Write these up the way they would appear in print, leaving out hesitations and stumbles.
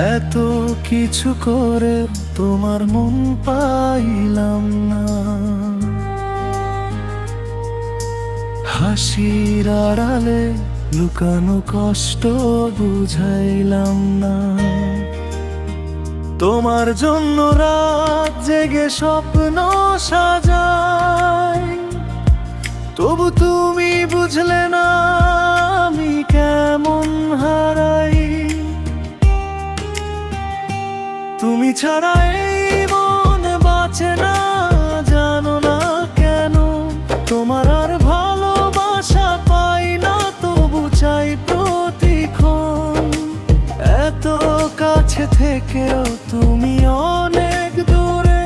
এত কিছু করে তোমার মন পাইলাম না, হাসির আড়ালে লুকানো কষ্ট বুঝাইলাম না। তোমার জন্য রাত জেগে স্বপ্ন সাজাই, তবু তুমি বুঝলে না আমি কেমন হারাই। তুমি ছাড়া এই মন বাঁচে না, জানো না কেন। তোমার আর ভালোবাসা পাই না, তবু চাই প্রতিক্ষণ। এত কাছে থেকেও তুমি অনেক দূরে,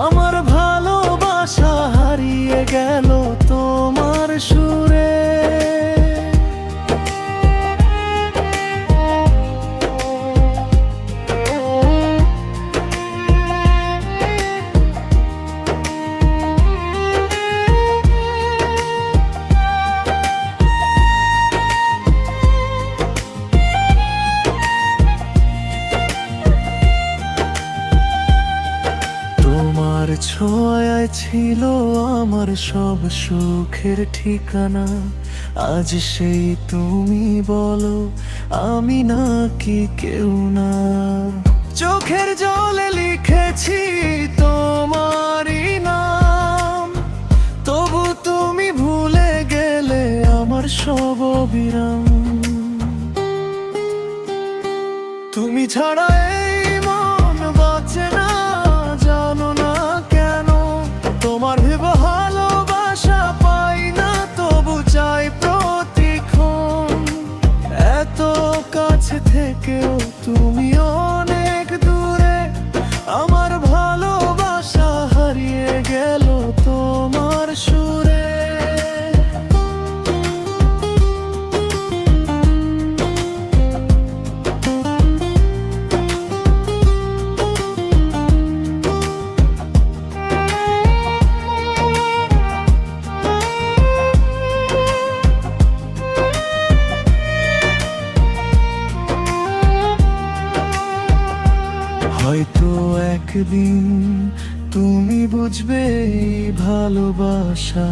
আমার ভালোবাসা হারিয়ে গেল তোমার সুরে। তোমার ছোঁয়ায় ছিল আমার সব সুখের ঠিকানা, আজ সেই তুমি বলো আমি নাকি কেউ না। চোখের জলে লিখেছি তোমারই নাম, তবু তুমি ভুলে গেলে আমার সব অবিরাম। তুমি ছাড়া এই মন বাঁচে না, জানো না কেন। তোমার ভালোবাসা পাই না, তবু চাই প্রতিক্ষণ। এত কাছে থেকেও তুমি অনেক দূরে, আমার ভালোবাসা হারিয়ে গেল তোমার সুরে। হয়তো একদিন তুমি বুঝবে এই ভালোবাসা,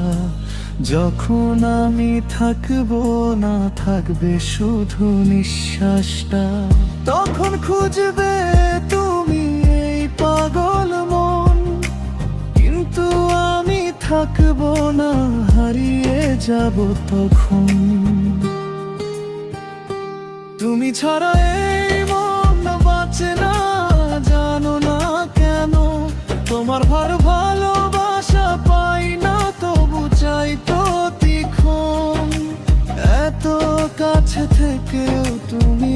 যখন আমি থাকবো না, থাকবে শুধু নিঃশ্বাসটা। তখন খুঁজবে তুমি এই পাগল মন, কিন্তু আমি থাকবো না, হারিয়ে যাব তখন। তুমি ছাড়া এই মন বাঁচে না, জানো না কেন। তোমার ভালোবাসা পাই না, তবু চাই প্রতিক্ষণ। এত কাছে থেকেও তুমি